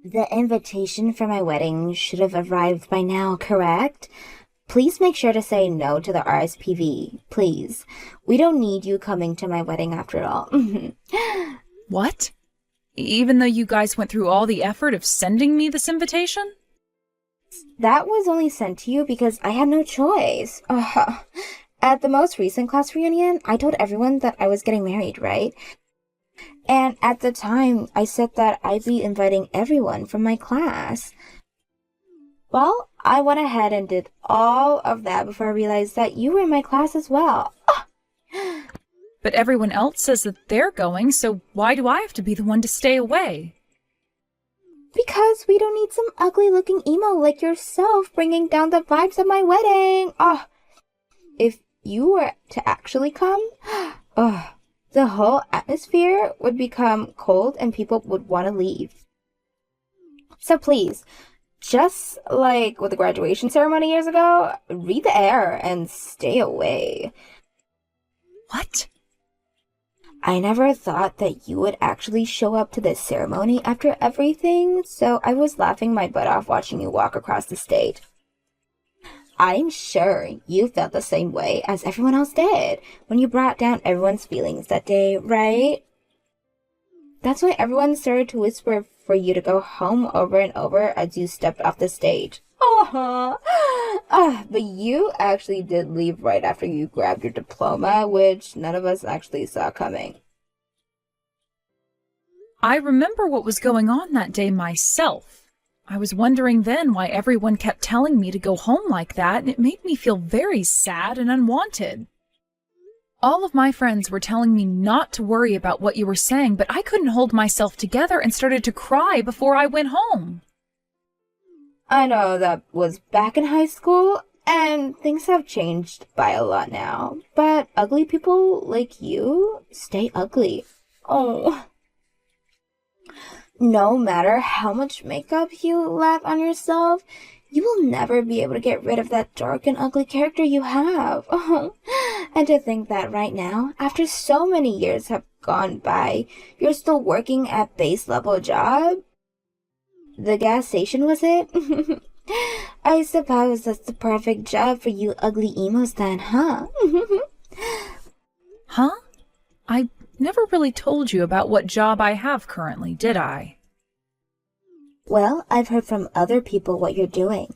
The invitation for my wedding should have arrived by now, correct? Please make sure to say no to the RSPV, please. We don't need you coming to my wedding after all. What? Even though you guys went through all the effort of sending me this invitation? That was only sent to you because I had no choice. At the most recent class reunion, I told everyone that I was getting married, right? And at the time, I said that I'd be inviting everyone from my class. Well, I went ahead and did all of that before I realized that you were in my class as well. But everyone else says that they're going, so why do I have to be the one to stay away? Because we don't need some ugly-looking emo like yourself bringing down the vibes of my wedding. If you were to actually come, the whole atmosphere would become cold and people would want to leave. So please, just like with the graduation ceremony years ago, read the air and stay away. What? I never thought that you would actually show up to this ceremony after everything, so I was laughing my butt off watching you walk across the stage. I'm sure you felt the same way as everyone else did when you brought down everyone's feelings that day, right? That's why everyone started to whisper for you to go home over and over as you stepped off the stage. But you actually did leave right after you grabbed your diploma, which none of us actually saw coming. I remember what was going on that day myself. I was wondering then why everyone kept telling me to go home like that, and it made me feel very sad and unwanted. All of my friends were telling me not to worry about what you were saying, but I couldn't hold myself together and started to cry before I went home. I know that was back in high school, and things have changed by a lot now, but ugly people like you stay ugly. No matter how much makeup you lap on yourself, you will never be able to get rid of that dark and ugly character you have. And to think that right now, after so many years have gone by, you're still working at base level job? The gas station, was it? I suppose that's the perfect job for you ugly emos then, huh? Huh? I never really told you about what job I have currently, did I? Well, I've heard from other people what you're doing.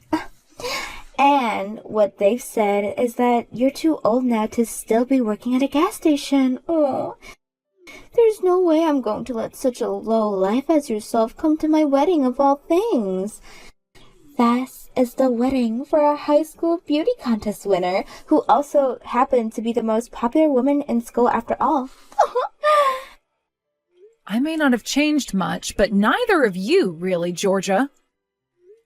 And what they've said is that you're too old now to still be working at a gas station. There's no way I'm going to let such a low life as yourself come to my wedding of all things. This is the wedding for a high school beauty contest winner who also happened to be the most popular woman in school after all. I may not have changed much, but neither of you, really, Georgia.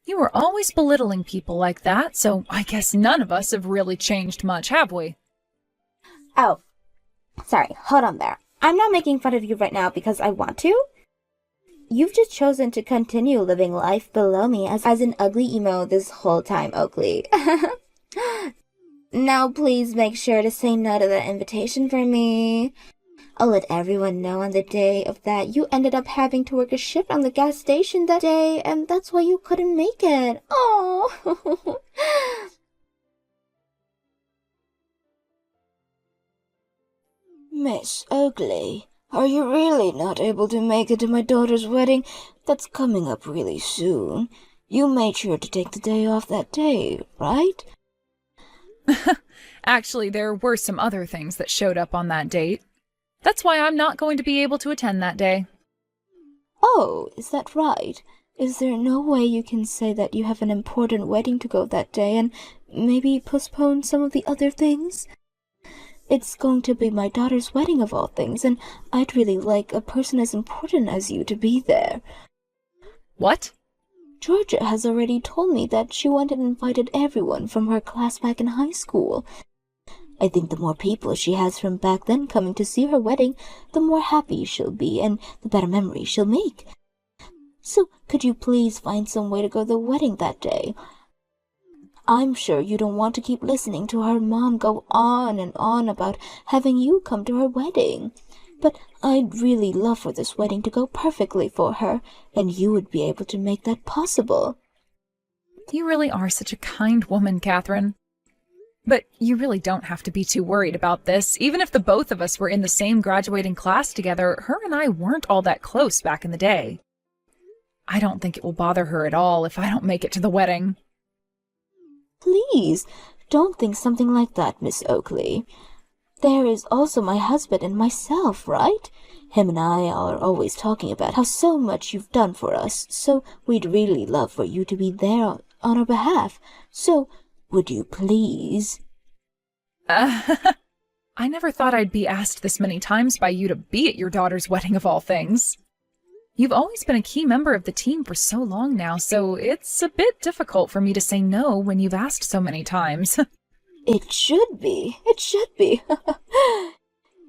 You were always belittling people like that, so I guess none of us have really changed much, have we? Oh, sorry, hold on there. I'm not making fun of you right now because I want to. You've just chosen to continue living life below me as an ugly emo this whole time, Oakley. Now please make sure to say no to the invitation for me. I'll let everyone know on the day of that you ended up having to work a shift on the gas station that day, and that's why you couldn't make it. Oh. Miss Oakley, are you really not able to make it to my daughter's wedding that's coming up really soon? You made sure to take the day off that day, right? Actually, there were some other things that showed up on that date. That's why I'm not going to be able to attend that day. Oh, is that right? Is there no way you can say that you have an important wedding to go that day and maybe postpone some of the other things? It's going to be my daughter's wedding of all things, and I'd really like a person as important as you to be there. What? Georgia has already told me that she went and invited everyone from her class back in high school. I think the more people she has from back then coming to see her wedding, the more happy she'll be and the better memories she'll make. So could you please find some way to go to the wedding that day? I'm sure you don't want to keep listening to her mom go on and on about having you come to her wedding. But I'd really love for this wedding to go perfectly for her, and you would be able to make that possible. You really are such a kind woman, Catherine. But you really don't have to be too worried about this. Even if the both of us were in the same graduating class together, her and I weren't all that close back in the day. I don't think it will bother her at all if I don't make it to the wedding. Please, don't think something like that, Miss Oakley. There is also my husband and myself, right? Him and I are always talking about how so much you've done for us, so we'd really love for you to be there on our behalf. So, would you please? I never thought I'd be asked this many times by you to be at your daughter's wedding of all things. You've always been a key member of the team for so long now, so it's a bit difficult for me to say no when you've asked so many times. It should be. It should be.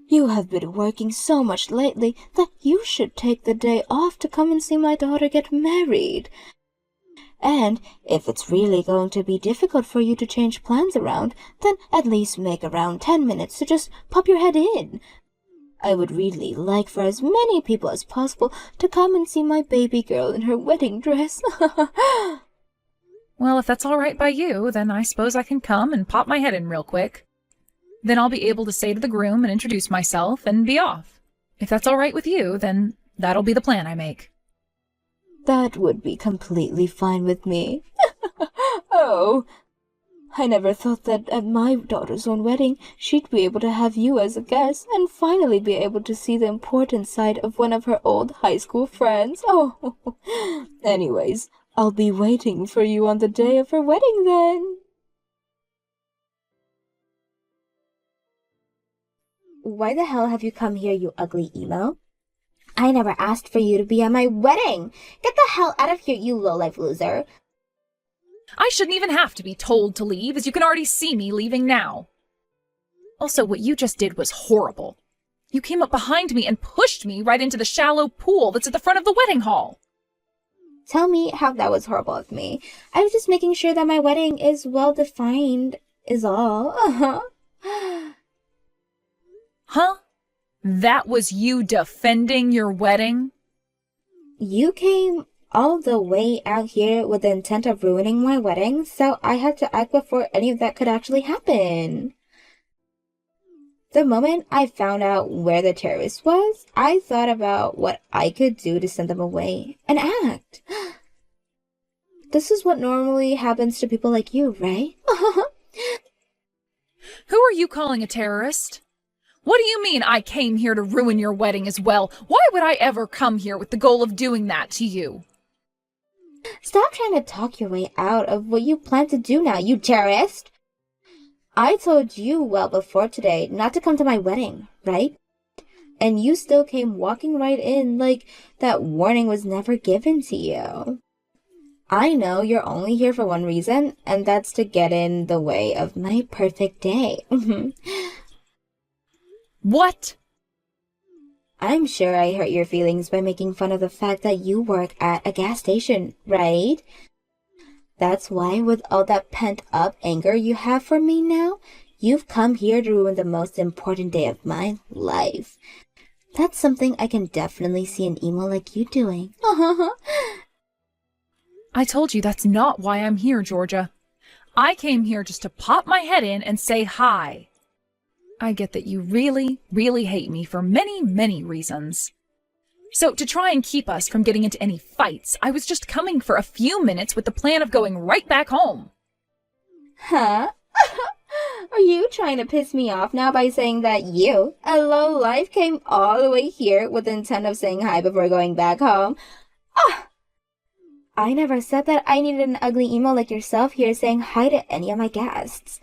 You have been working so much lately that you should take the day off to come and see my daughter get married. And if it's really going to be difficult for you to change plans around, then at least make around 10 minutes to just pop your head in. I would really like for as many people as possible to come and see my baby girl in her wedding dress. Well, if that's all right by you, then I suppose I can come and pop my head in real quick. Then I'll be able to say to the groom and introduce myself and be off. If that's all right with you, then that'll be the plan I make. That would be completely fine with me. Oh, I never thought that at my daughter's own wedding she'd be able to have you as a guest and finally be able to see the important side of one of her old high school friends. Oh, anyways, I'll be waiting for you on the day of her wedding then. Why the hell have you come here, you ugly emo? I never asked for you to be at my wedding. Get the hell out of here, you low-life loser. I shouldn't even have to be told to leave, as you can already see me leaving now. Also, what you just did was horrible. You came up behind me and pushed me right into the shallow pool that's at the front of the wedding hall. Tell me how that was horrible of me. I was just making sure that my wedding is well-defined, is all. Huh? That was you defending your wedding? You came all the way out here with the intent of ruining my wedding, so I had to act before any of that could actually happen. The moment I found out where the terrorist was, I thought about what I could do to send them away and act. This is what normally happens to people like you, right? Who are you calling a terrorist? What do you mean I came here to ruin your wedding as well? Why would I ever come here with the goal of doing that to you? Stop trying to talk your way out of what you plan to do now, you terrorist! I told you well before today not to come to my wedding, right? And you still came walking right in like that warning was never given to you. I know you're only here for one reason, and that's to get in the way of my perfect day. What? I'm sure I hurt your feelings by making fun of the fact that you work at a gas station, right? That's why, with all that pent-up anger you have for me now, you've come here to ruin the most important day of my life. That's something I can definitely see an emo like you doing. I told you that's not why I'm here, Georgia. I came here just to pop my head in and say hi. I get that you really, really hate me for many, many reasons. So to try and keep us from getting into any fights, I was just coming for a few minutes with the plan of going right back home. Huh? Are you trying to piss me off now by saying that you, a lowlife, came all the way here with the intent of saying hi before going back home? Ah! I never said that I needed an ugly emo like yourself here saying hi to any of my guests.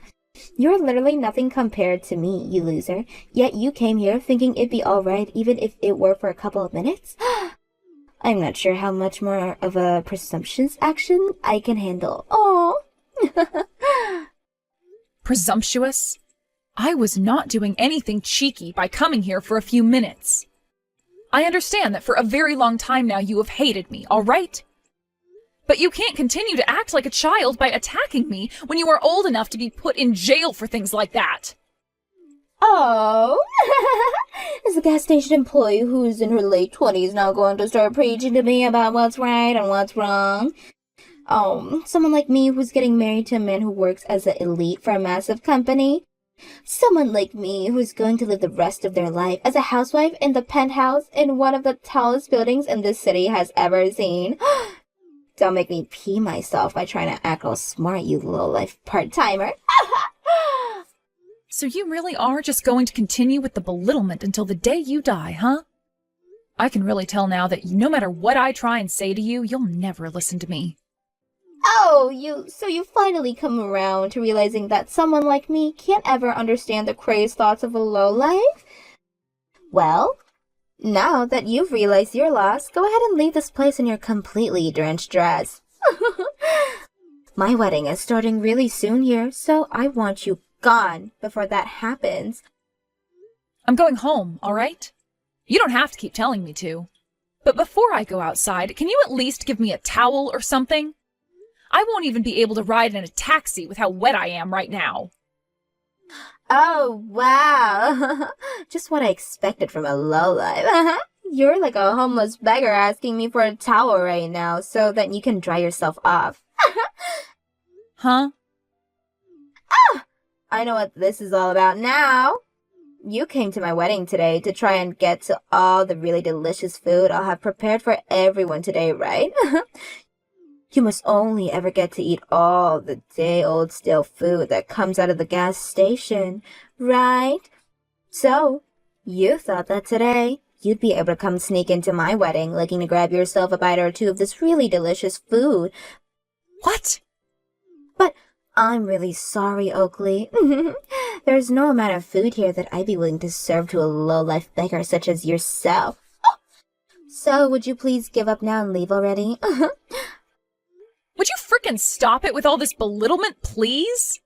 You're literally nothing compared to me, you loser. Yet you came here thinking it'd be alright even if it were for a couple of minutes? I'm not sure how much more of a presumptuous action I can handle. Oh. Presumptuous? I was not doing anything cheeky by coming here for a few minutes. I understand that for a very long time now you have hated me, all right? But you can't continue to act like a child by attacking me when you are old enough to be put in jail for things like that. Oh, is the gas station employee who's in her late 20s now going to start preaching to me about what's right and what's wrong? Oh, someone like me who's getting married to a man who works as an elite for a massive company? Someone like me who's going to live the rest of their life as a housewife in the penthouse in one of the tallest buildings in this city has ever seen? Don't make me pee myself by trying to act all smart, you low-life part-timer. So you really are just going to continue with the belittlement until the day you die, huh? I can really tell now that no matter what I try and say to you, you'll never listen to me. Oh, so you finally come around to realizing that someone like me can't ever understand the crazed thoughts of a lowlife? Well, now that you've realized your loss, go ahead and leave this place in your completely drenched dress. My wedding is starting really soon here, so I want you gone before that happens. I'm going home, all right? You don't have to keep telling me to. But before I go outside, can you at least give me a towel or something? I won't even be able to ride in a taxi with how wet I am right now. Oh, wow. Just what I expected from a lowlife. You're like a homeless beggar asking me for a towel right now so that you can dry yourself off. Huh? I know what this is all about now. You came to my wedding today to try and get to all the really delicious food I'll have prepared for everyone today, right? You must only ever get to eat all the day-old stale food that comes out of the gas station, right? So, you thought that today you'd be able to come sneak into my wedding looking to grab yourself a bite or two of this really delicious food. What? But I'm really sorry, Oakley. There's no amount of food here that I'd be willing to serve to a low-life beggar such as yourself. So, would you please give up now and leave already? Would you frickin' stop it with all this belittlement, please?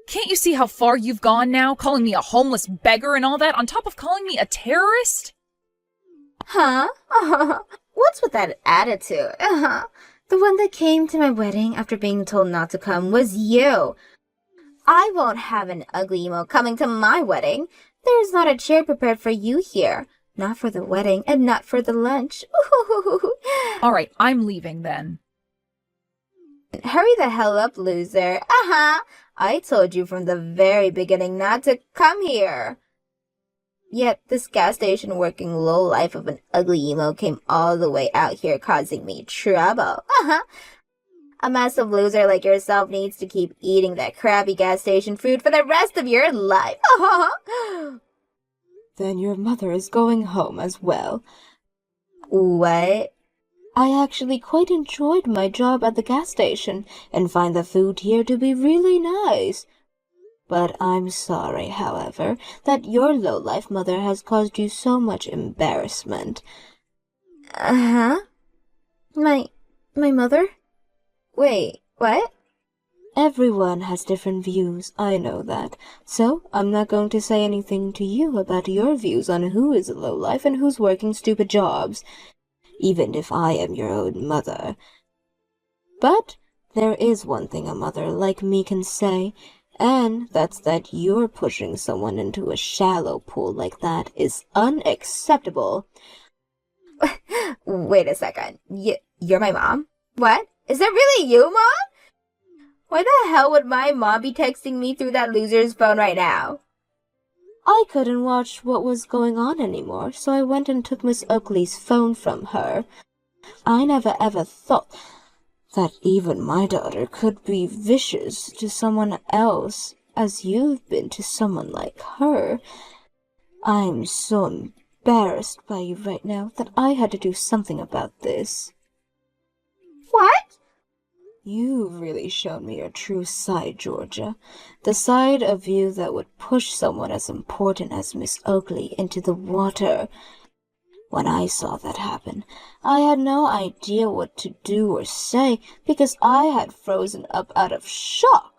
Can't you see how far you've gone now, calling me a homeless beggar and all that, on top of calling me a terrorist? Huh? What's with that attitude? The one that came to my wedding after being told not to come was you. I won't have an ugly emo coming to my wedding. There's not a chair prepared for you here. Not for the wedding and not for the lunch. All right, I'm leaving then. Hurry the hell up, loser. I told you from the very beginning not to come here. Yet this gas station working lowlife of an ugly emo came all the way out here causing me trouble. A massive loser like yourself needs to keep eating that crappy gas station food for the rest of your life. Then your mother is going home as well. What? I actually quite enjoyed my job at the gas station and find the food here to be really nice. But I'm sorry, however, that your low-life mother has caused you so much embarrassment. My mother? Wait, what? Everyone has different views, I know that. So I'm not going to say anything to you about your views on who is a low-life and who's working stupid jobs, even if I am your own mother. But there is one thing a mother like me can say, and that's that you're pushing someone into a shallow pool like that is unacceptable. Wait a second. You're my mom? What? Is that really you, Mom? Why the hell would my mom be texting me through that loser's phone right now? I couldn't watch what was going on anymore, so I went and took Miss Oakley's phone from her. I never ever thought that even my daughter could be vicious to someone else as you've been to someone like her. I'm so embarrassed by you right now that I had to do something about this. What? You've really shown me your true side, Georgia. The side of you that would push someone as important as Miss Oakley into the water. When I saw that happen, I had no idea what to do or say because I had frozen up out of shock.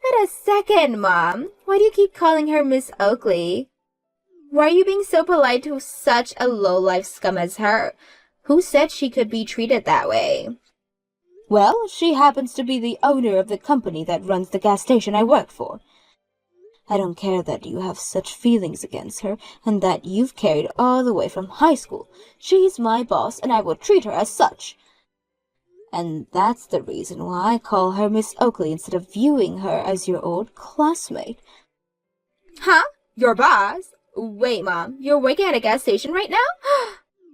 Wait a second, Mom. Why do you keep calling her Miss Oakley? Why are you being so polite to such a low-life scum as her? Who said she could be treated that way? Well, she happens to be the owner of the company that runs the gas station I work for. I don't care that you have such feelings against her, and that you've carried all the way from high school. She's my boss, and I will treat her as such. And that's the reason why I call her Miss Oakley instead of viewing her as your old classmate. Huh? Your boss? Wait, Mom, you're working at a gas station right now?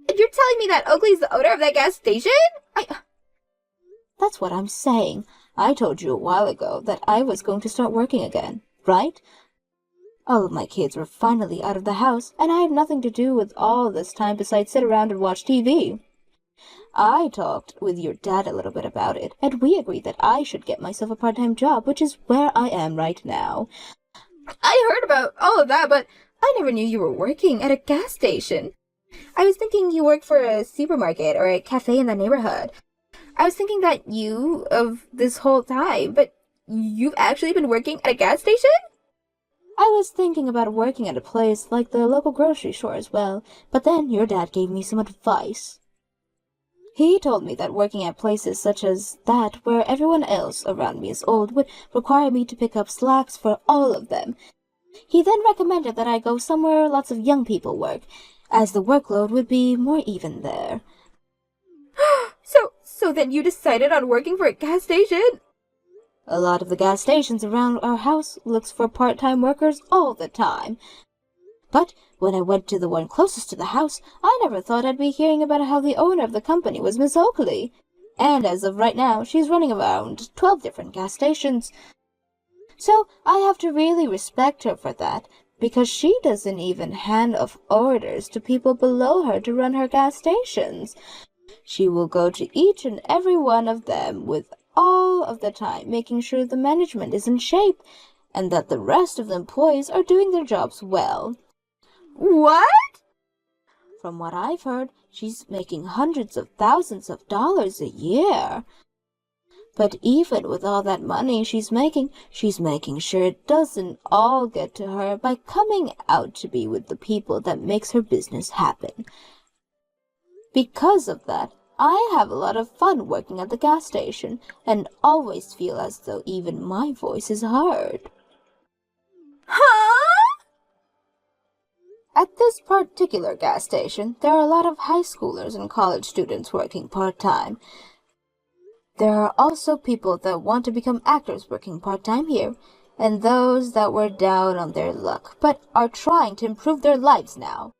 You're telling me that Oakley's the owner of that gas station? That's what I'm saying. I told you a while ago that I was going to start working again, right? All of my kids were finally out of the house, and I had nothing to do with all this time besides sit around and watch TV. I talked with your dad a little bit about it, and we agreed that I should get myself a part-time job, which is where I am right now. I heard about all of that, but I never knew you were working at a gas station. I was thinking you worked for a supermarket or a cafe in the neighborhood. I was thinking that you of this whole time, but you've actually been working at a gas station? I was thinking about working at a place like the local grocery store as well, but then your dad gave me some advice. He told me that working at places such as that, where everyone else around me is old, would require me to pick up slacks for all of them. He then recommended that I go somewhere lots of young people work, as the workload would be more even there. So then you decided on working for a gas station? A lot of the gas stations around our house looks for part-time workers all the time. But when I went to the one closest to the house, I never thought I'd be hearing about how the owner of the company was Miss Oakley. And as of right now, she's running around 12 different gas stations. So I have to really respect her for that, because she doesn't even hand off orders to people below her to run her gas stations. She will go to each and every one of them with all of the time, making sure the management is in shape and that the rest of the employees are doing their jobs well. What? From what I've heard, she's making hundreds of thousands of dollars a year. But even with all that money she's making sure it doesn't all get to her by coming out to be with the people that makes her business happen. Because of that, I have a lot of fun working at the gas station and always feel as though even my voice is heard. Huh? At this particular gas station, there are a lot of high schoolers and college students working part-time. There are also people that want to become actors working part-time here, and those that were down on their luck but are trying to improve their lives now.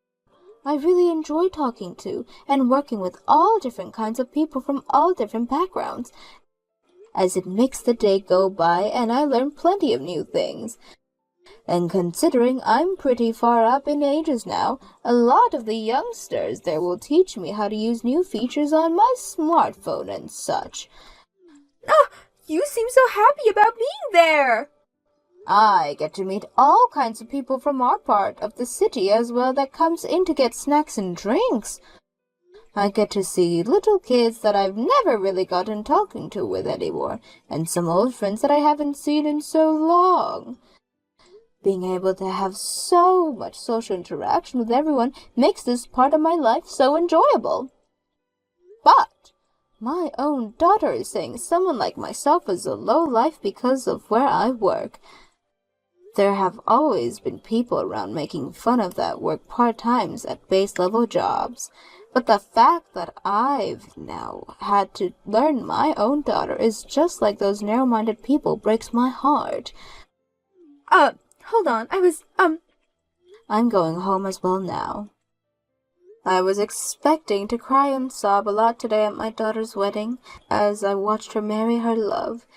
I really enjoy talking to and working with all different kinds of people from all different backgrounds, as it makes the day go by and I learn plenty of new things. And considering I'm pretty far up in ages now, a lot of the youngsters there will teach me how to use new features on my smartphone and such. Oh, you seem so happy about being there. I get to meet all kinds of people from our part of the city as well that comes in to get snacks and drinks. I get to see little kids that I've never really gotten talking to with anymore, and some old friends that I haven't seen in so long. Being able to have so much social interaction with everyone makes this part of my life so enjoyable. But my own daughter is saying someone like myself is a low life because of where I work. There have always been people around making fun of that work part-times at base-level jobs, but the fact that I've now had to learn my own daughter is just like those narrow-minded people breaks my heart. Hold on, I'm going home as well now. I was expecting to cry and sob a lot today at my daughter's wedding as I watched her marry her love,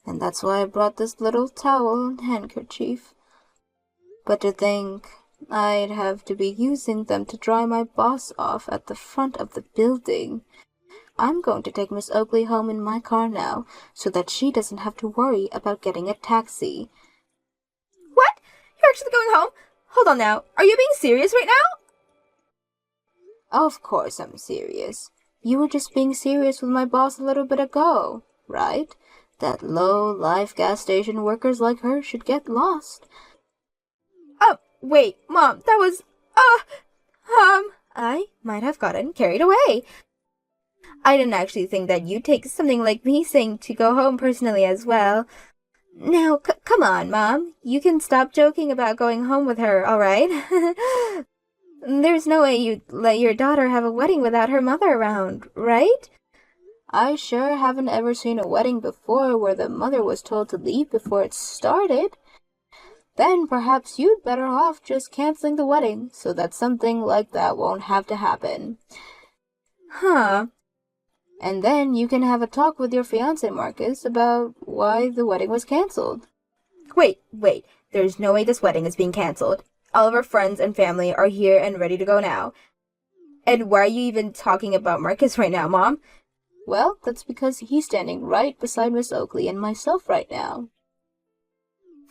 and that's why I brought this little towel and handkerchief. But to think I'd have to be using them to dry my boss off at the front of the building. I'm going to take Miss Oakley home in my car now, so that she doesn't have to worry about getting a taxi. What? You're actually going home? Hold on now. Are you being serious right now? Of course I'm serious. You were just being serious with my boss a little bit ago, right? That low-life gas station workers like her should get lost. Wait, Mom, that was, I might have gotten carried away. I didn't actually think that you'd take something like me saying to go home personally as well. Now, come on, Mom. You can stop joking about going home with her, all right? There's no way you'd let your daughter have a wedding without her mother around, right? I sure haven't ever seen a wedding before where the mother was told to leave before it started. Then perhaps you'd better off just canceling the wedding so that something like that won't have to happen. Huh. And then you can have a talk with your fiancé, Marcus, about why the wedding was canceled. Wait. There's no way this wedding is being canceled. All of our friends and family are here and ready to go now. And why are you even talking about Marcus right now, Mom? Well, that's because he's standing right beside Miss Oakley and myself right now.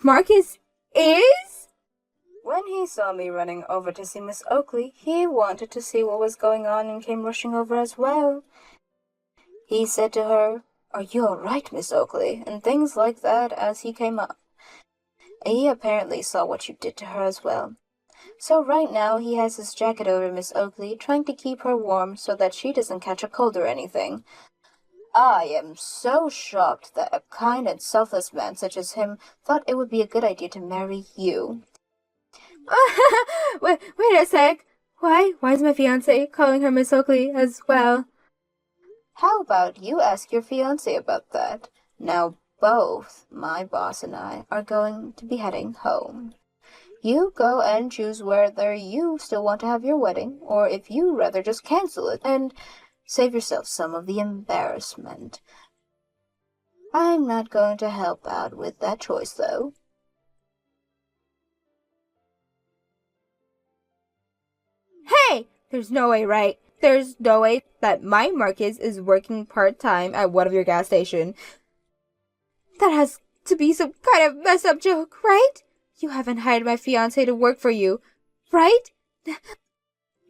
Marcus is? When he saw me running over to see Miss Oakley, he wanted to see what was going on and came rushing over as well. He said to her, "Are you all right, Miss Oakley?" and things like that as he came up. He apparently saw what you did to her as well. So right now he has his jacket over Miss Oakley, trying to keep her warm so that she doesn't catch a cold or anything. I am so shocked that a kind and selfless man such as him thought it would be a good idea to marry you. Wait a sec. Why is my fiancé calling her Miss Oakley as well? How about you ask your fiancé about that? Now both my boss and I are going to be heading home. You go and choose whether you still want to have your wedding, or if you rather just cancel it and save yourself some of the embarrassment. I'm not going to help out with that choice, though. Hey! There's no way, right? There's no way that my Marcus is working part-time at one of your gas stations. That has to be some kind of mess-up joke, right? You haven't hired my fiancé to work for you, right?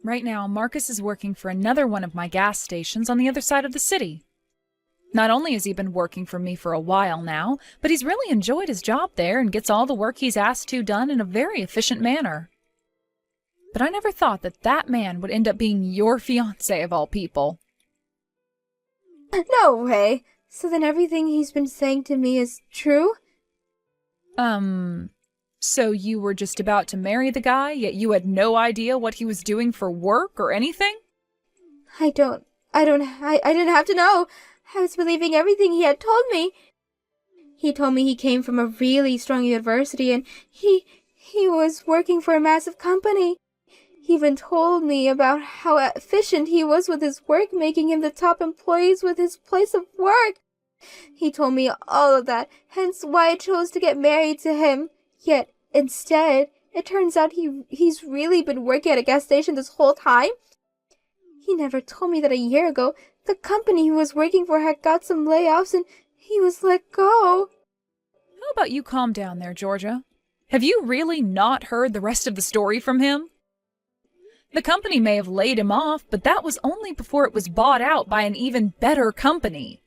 Right now, Marcus is working for another one of my gas stations on the other side of the city. Not only has he been working for me for a while now, but he's really enjoyed his job there and gets all the work he's asked to done in a very efficient manner. But I never thought that that man would end up being your fiancé of all people. No way. So then everything he's been saying to me is true? So you were just about to marry the guy, yet you had no idea what he was doing for work or anything? I didn't have to know. I was believing everything he had told me. He told me he came from a really strong university and he was working for a massive company. He even told me about how efficient he was with his work, making him the top employees with his place of work. He told me all of that, hence why I chose to get married to him. Yet, instead, it turns out he's really been working at a gas station this whole time. He never told me that a year ago, the company he was working for had got some layoffs and he was let go. How about you calm down there, Georgia? Have you really not heard the rest of the story from him? The company may have laid him off, but that was only before it was bought out by an even better company.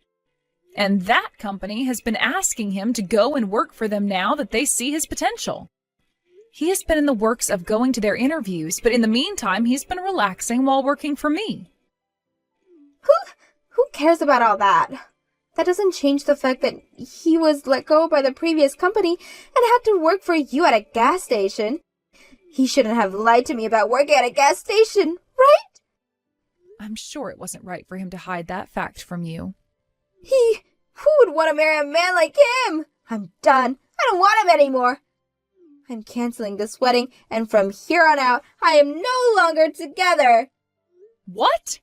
And that company has been asking him to go and work for them now that they see his potential. He has been in the works of going to their interviews, but in the meantime, he's been relaxing while working for me. Who cares about all that? That doesn't change the fact that he was let go by the previous company and had to work for you at a gas station. He shouldn't have lied to me about working at a gas station, right? I'm sure it wasn't right for him to hide that fact from you. Who would want to marry a man like him? I'm done. I don't want him anymore. I'm canceling this wedding, and from here on out, I am no longer together. What?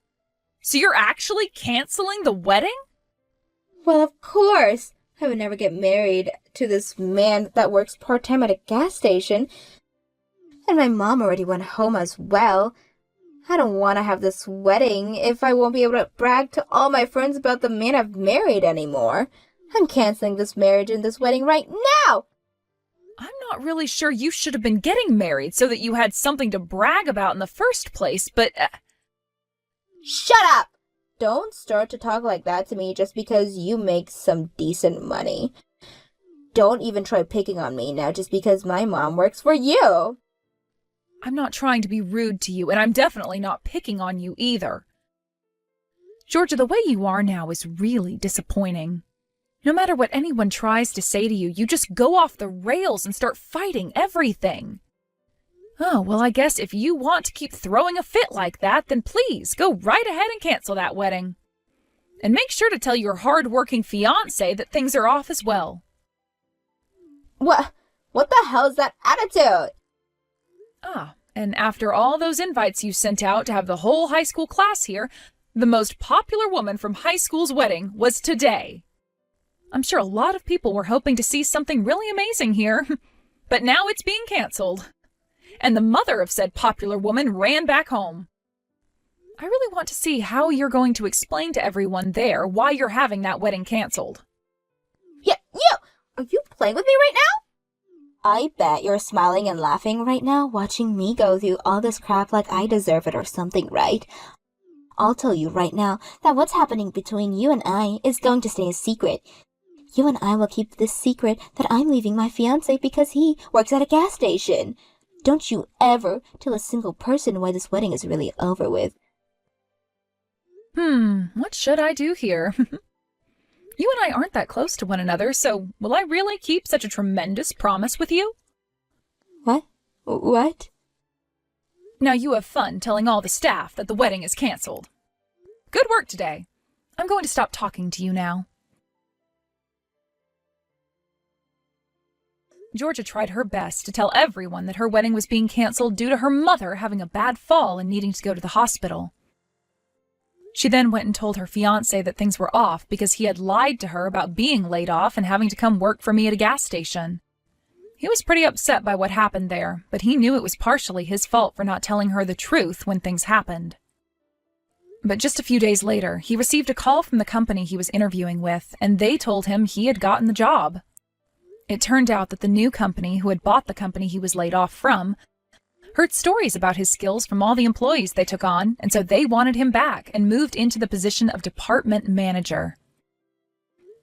So you're actually canceling the wedding? Well, of course. I would never get married to this man that works part-time at a gas station. And my mom already went home as well. I don't want to have this wedding if I won't be able to brag to all my friends about the man I've married anymore. I'm canceling this marriage and this wedding right now! I'm not really sure you should have been getting married so that you had something to brag about in the first place, but... Shut up! Don't start to talk like that to me just because you make some decent money. Don't even try picking on me now just because my mom works for you. I'm not trying to be rude to you, and I'm definitely not picking on you either. Georgia, the way you are now is really disappointing. No matter what anyone tries to say to you, you just go off the rails and start fighting everything. Oh, well, I guess if you want to keep throwing a fit like that, then please go right ahead and cancel that wedding. And make sure to tell your hard-working fiancé that things are off as well. What the hell is that attitude? Ah, and after all those invites you sent out to have the whole high school class here, the most popular woman from high school's wedding was today. I'm sure a lot of people were hoping to see something really amazing here, but now it's being canceled. And the mother of said popular woman ran back home. I really want to see how you're going to explain to everyone there why you're having that wedding canceled. Yeah, you! Are you playing with me right now? I bet you're smiling and laughing right now, watching me go through all this crap like I deserve it or something, right? I'll tell you right now that what's happening between you and I is going to stay a secret. You and I will keep this secret that I'm leaving my fiancé because he works at a gas station. Don't you ever tell a single person why this wedding is really over with. What should I do here? You and I aren't that close to one another, so will I really keep such a tremendous promise with you? What? What? Now you have fun telling all the staff that the wedding is canceled. Good work today. I'm going to stop talking to you now. Georgia tried her best to tell everyone that her wedding was being canceled due to her mother having a bad fall and needing to go to the hospital. She then went and told her fiancé that things were off because he had lied to her about being laid off and having to come work for me at a gas station. He was pretty upset by what happened there, but he knew it was partially his fault for not telling her the truth when things happened. But just a few days later, he received a call from the company he was interviewing with, and they told him he had gotten the job. It turned out that the new company, who had bought the company he was laid off from, heard stories about his skills from all the employees they took on, and so they wanted him back and moved into the position of department manager.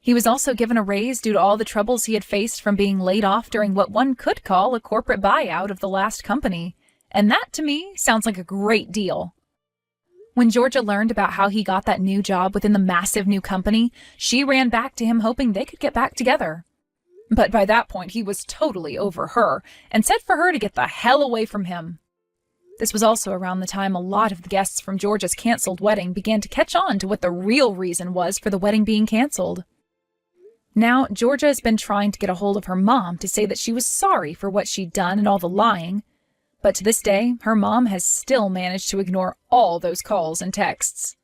He was also given a raise due to all the troubles he had faced from being laid off during what one could call a corporate buyout of the last company, and that, to me, sounds like a great deal. When Georgia learned about how he got that new job within the massive new company, she ran back to him hoping they could get back together. But by that point, he was totally over her and said for her to get the hell away from him. This was also around the time a lot of the guests from Georgia's canceled wedding began to catch on to what the real reason was for the wedding being canceled. Now, Georgia has been trying to get a hold of her mom to say that she was sorry for what she'd done and all the lying, but to this day, her mom has still managed to ignore all those calls and texts.